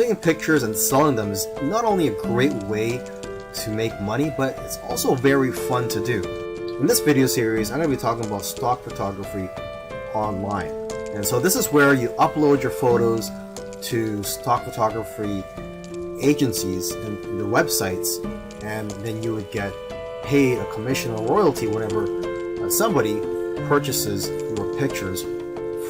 taking pictures and selling them is not only a great way to make money, but it's also very fun to do. In this video series, I'm going to be talking about stock photography online. And so this is where you upload your photos to stock photography agencies and their websites, and then you would get paid a commission or royalty whenever somebody purchases your pictures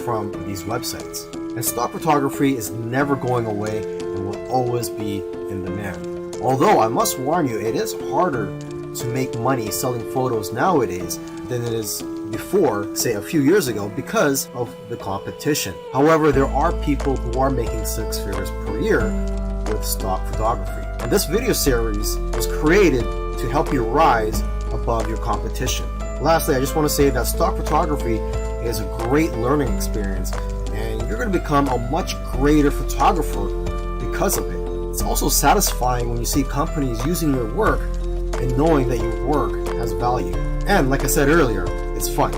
from these websites. And stock photography is never going away and will always be in demand. Although I must warn you, it is harder to make money selling photos nowadays than it is before, say a few years ago, because of the competition. However, there are people who are making 6 figures per year with stock photography. And this video series was created to help you rise above your competition. Lastly, I just want to say that stock photography is a great learning experience, and you're going to become a much greater photographer because of it. It's also satisfying when you see companies using your work and knowing that your work has value. And like I said earlier, it's fun.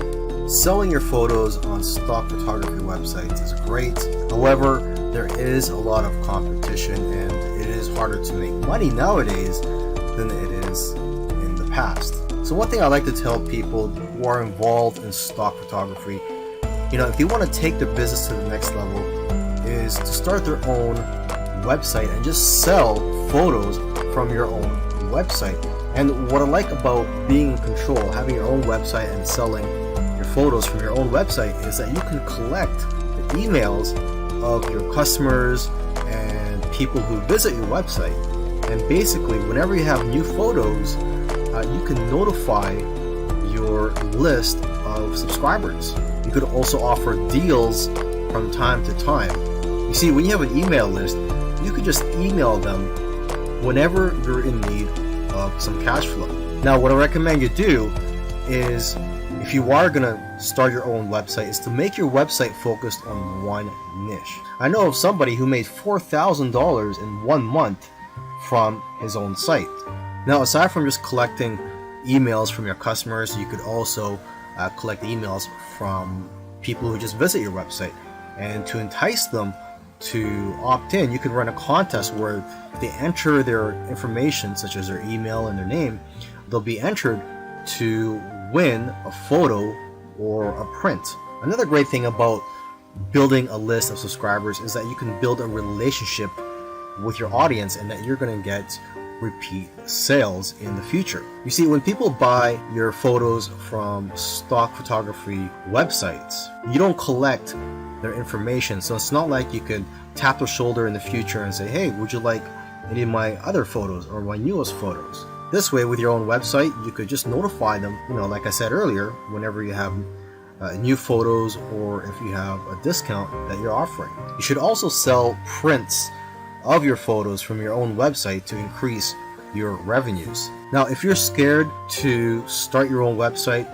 Selling your photos on stock photography websites is great. However, there is a lot of competition and it is harder to make money nowadays than it is in the past. So one thing I like to tell people who are involved in stock photography, if they want to take their business to the next level, is to start their own website and just sell photos from your own website. And what I like about being in control, having your own website and selling your photos from your own website, is that you can collect the emails of your customers and people who visit your website. And basically, whenever you have new photos, you can notify your list of subscribers. You could also offer deals from time to time. You see, when you have an email list, you could just email them whenever you're in need of some cash flow. Now, what I recommend you do is, if you are going to start your own website, is to make your website focused on one niche. I know of somebody who made $4,000 in 1 month from his own site. Now, aside from just collecting emails from your customers, you could also collect emails from people who just visit your website. And to entice them to opt in, you could run a contest where if they enter their information, such as their email and their name, they'll be entered to win a photo or a print. Another great thing about building a list of subscribers is that you can build a relationship with your audience and that you're going to get repeat sales in the future. You see, when people buy your photos from stock photography websites, you don't collect their information, so it's not like you could tap their shoulder in the future and say, hey, would you like any of my other photos or my newest photos? This way, with your own website, you could just notify them, like I said earlier, whenever you have new photos or if you have a discount that you're offering. You should also sell prints of your photos from your own website to increase your revenues. Now, if you're scared to start your own website,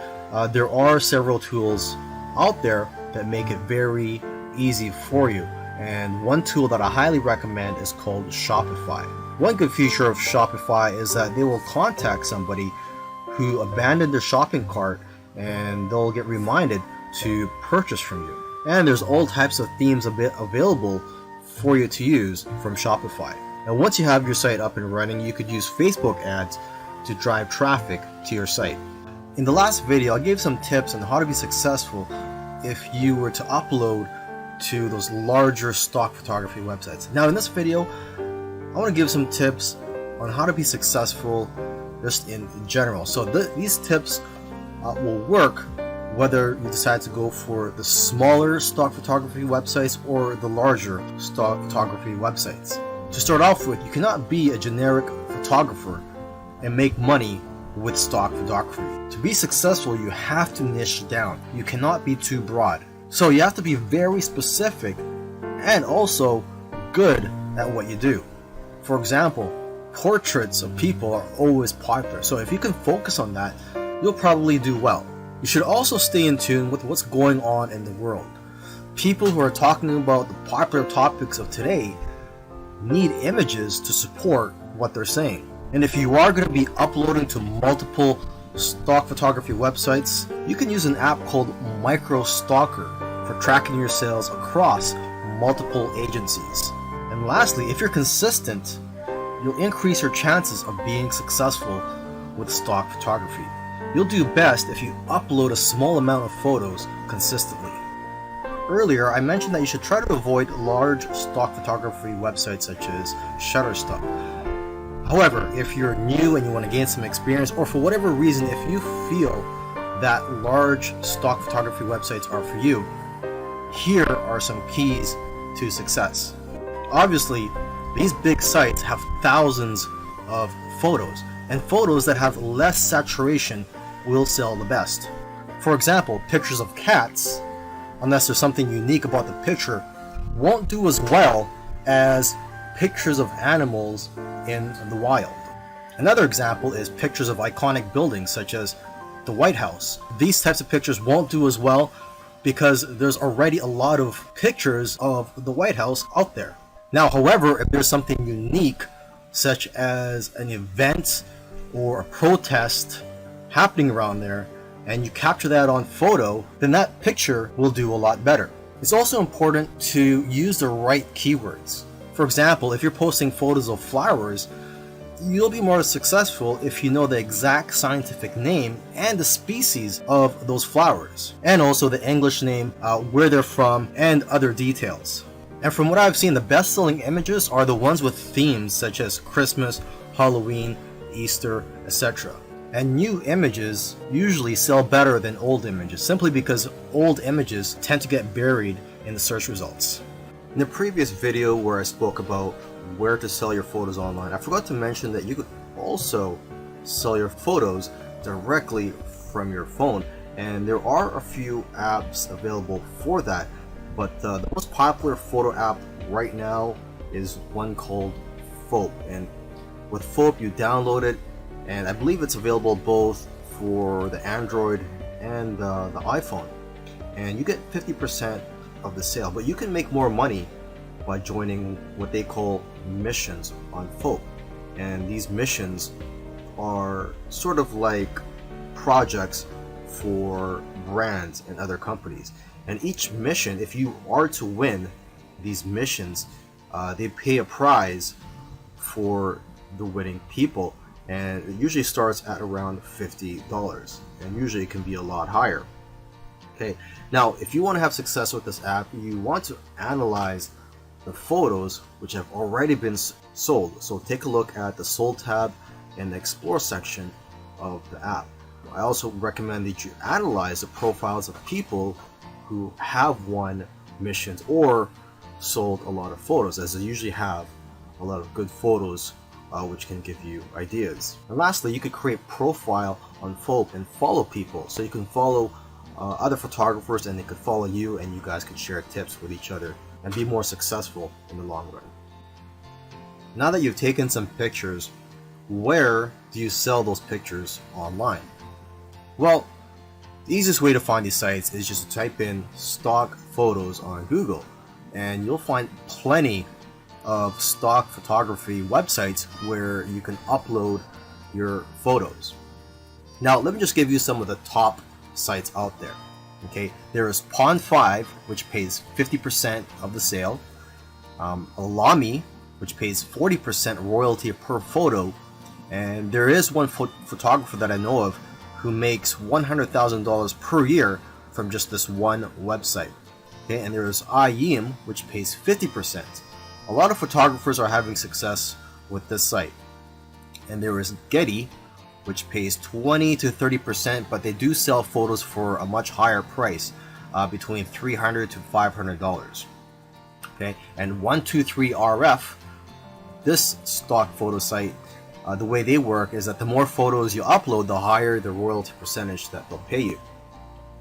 there are several tools out there that make it very easy for you. And one tool that I highly recommend is called Shopify. One good feature of Shopify is that they will contact somebody who abandoned their shopping cart and they'll get reminded to purchase from you. And there's all types of themes available for you to use from Shopify. And once you have your site up and running, you could use Facebook ads to drive traffic to your site. In the last video, I gave some tips on how to be successful if you were to upload to those larger stock photography websites. Now in this video, I want to give some tips on how to be successful just in general. So these tips will work whether you decide to go for the smaller stock photography websites or the larger stock photography websites. To start off with, you cannot be a generic photographer and make money with stock photography. To be successful, you have to niche down. You cannot be too broad. So you have to be very specific and also good at what you do. For example, portraits of people are always popular. So if you can focus on that, you'll probably do well. You should also stay in tune with what's going on in the world. People who are talking about the popular topics of today need images to support what they're saying. And if you are going to be uploading to multiple stock photography websites, you can use an app called MicroStalker for tracking your sales across multiple agencies. And And lastly, if you're consistent, you'll increase your chances of being successful with stock photography. You'll do best if you upload a small amount of photos consistently. Earlier, I mentioned that you should try to avoid large stock photography websites such as Shutterstock. However, if you're new and you want to gain some experience, or for whatever reason, if you feel that large stock photography websites are for you, here are some keys to success. Obviously, these big sites have thousands of photos, and photos that have less saturation will sell the best. For example, pictures of cats, unless there's something unique about the picture, won't do as well as pictures of animals in the wild. Another example is pictures of iconic buildings such as the White House. These types of pictures won't do as well because there's already a lot of pictures of the White House out there. Now, however, if there's something unique such as an event or a protest happening around there, and you capture that on photo, then that picture will do a lot better. It's also important to use the right keywords. For example, if you're posting photos of flowers, you'll be more successful if you know the exact scientific name and the species of those flowers, and also the English name, where they're from, and other details. And from what I've seen, the best-selling images are the ones with themes such as Christmas, Halloween, Easter, etc. And new images usually sell better than old images, simply because old images tend to get buried in the search results. In the previous video where I spoke about where to sell your photos online, I forgot to mention that you could also sell your photos directly from your phone, and there are a few apps available for that, but the most popular photo app right now is one called Phope. And with Phope, you download it, and I believe it's available both for the Android and the iPhone, and you get 50% of the sale. But you can make more money by joining what they call missions on Phope, and these missions are sort of like projects for brands and other companies. And each mission, if you are to win these missions, they pay a prize for the winning people, and it usually starts at around $50, and usually it can be a lot higher. Okay, now if you want to have success with this app, you want to analyze the photos which have already been sold. So take a look at the sold tab in the explore section of the app. I also recommend that you analyze the profiles of people who have won missions or sold a lot of photos, as they usually have a lot of good photos which can give you ideas. And lastly, you could create profile on Phope and follow people, so you can follow other photographers and they could follow you, and you guys could share tips with each other and be more successful in the long run. Now that you've taken some pictures, where do you sell those pictures online? Well, the easiest way to find these sites is just to type in stock photos on Google, and you'll find plenty of stock photography websites where you can upload your photos. Now, let me just give you some of the top sites out there. Okay, there is Pond5, which pays 50% of the sale, Alami, which pays 40% royalty per photo, and there is one photographer that I know of who makes $100,000 per year from just this one website. Okay, and there is IEM, which pays 50%. A lot of photographers are having success with this site. And there is Getty, which pays 20 to 30%, but they do sell photos for a much higher price, between $300 to $500. Okay, and 123RF, this stock photo site, the way they work is that the more photos you upload, the higher the royalty percentage that they'll pay you.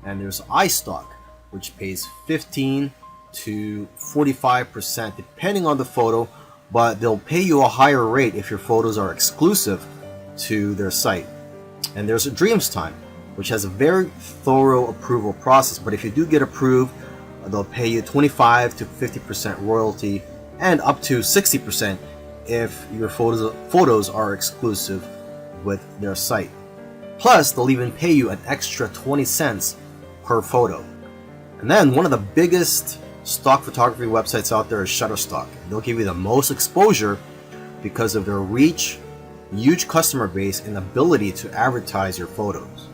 And there's iStock, which pays 15 to 45% depending on the photo, but they'll pay you a higher rate if your photos are exclusive to their site. And there's a DreamsTime, which has a very thorough approval process, but if you do get approved, they'll pay you 25 to 50% royalty and up to 60% if your photos are exclusive with their site. Plus, they'll even pay you an extra 20 cents per photo. And then one of the biggest stock photography websites out there is Shutterstock. They'll give you the most exposure because of their reach, huge customer base, and ability to advertise your photos.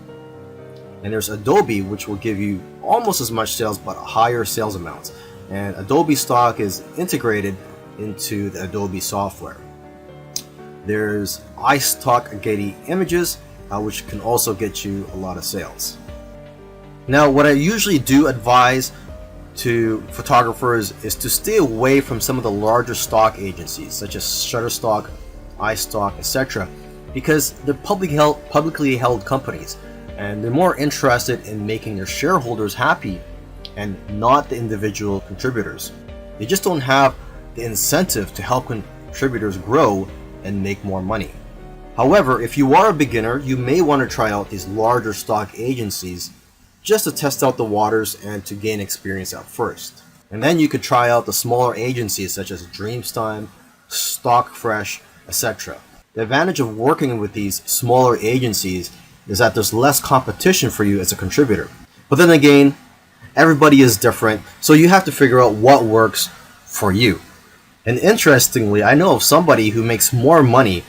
And there's Adobe, which will give you almost as much sales but higher sales amounts. And Adobe stock is integrated into the Adobe software. There's iStock Getty Images, which can also get you a lot of sales. Now, what I usually do advise to photographers is to stay away from some of the larger stock agencies such as Shutterstock, iStock, etc., because they're publicly held companies, and they're more interested in making their shareholders happy and not the individual contributors. They just don't have the incentive to help contributors grow and make more money. However, if you are a beginner, you may want to try out these larger stock agencies just to test out the waters and to gain experience at first. And then you could try out the smaller agencies such as Dreamstime, Stockfresh, etc. The advantage of working with these smaller agencies is that there's less competition for you as a contributor. But then again, everybody is different, so you have to figure out what works for you. And interestingly, I know of somebody who makes more money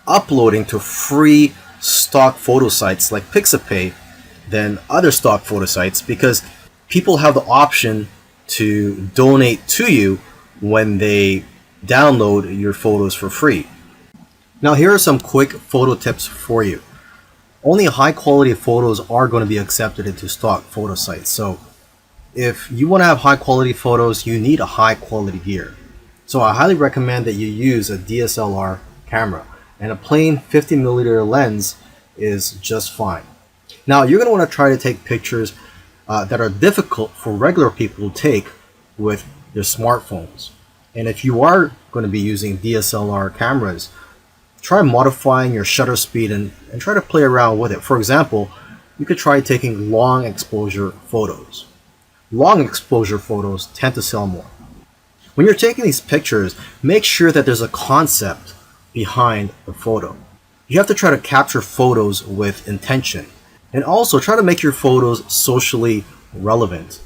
uploading to free stock photo sites like Pixabay than other stock photo sites, because people have the option to donate to you when they download your photos for free. Now, here are some quick photo tips for you. Only high quality photos are going to be accepted into stock photo sites. So if you want to have high quality photos, you need a high quality gear. So I highly recommend that you use a DSLR camera, and a plain 50mm lens is just fine. Now, you're going to want to try to take pictures that are difficult for regular people to take with their smartphones. And if you are going to be using DSLR cameras, try modifying your shutter speed and try to play around with it. For example, you could try taking long exposure photos. Long exposure photos tend to sell more. When you're taking these pictures, make sure that there's a concept behind the photo. You have to try to capture photos with intention. And also try to make your photos socially relevant.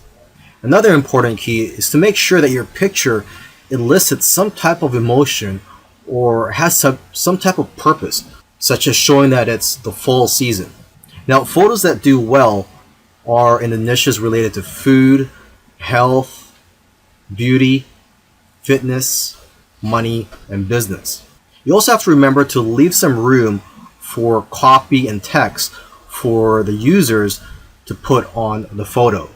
Another important key is to make sure that your picture elicits some type of emotion or has some type of purpose, such as showing that it's the fall season. Now, photos that do well are in the niches related to food, health, beauty, fitness, money, and business. You also have to remember to leave some room for copy and text for the users to put on the photo.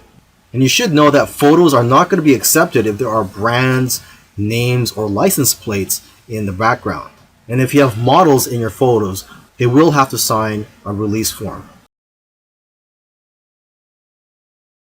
And you should know that photos are not going to be accepted if there are brands, names, or license plates in the background. And if you have models in your photos, they will have to sign a release form.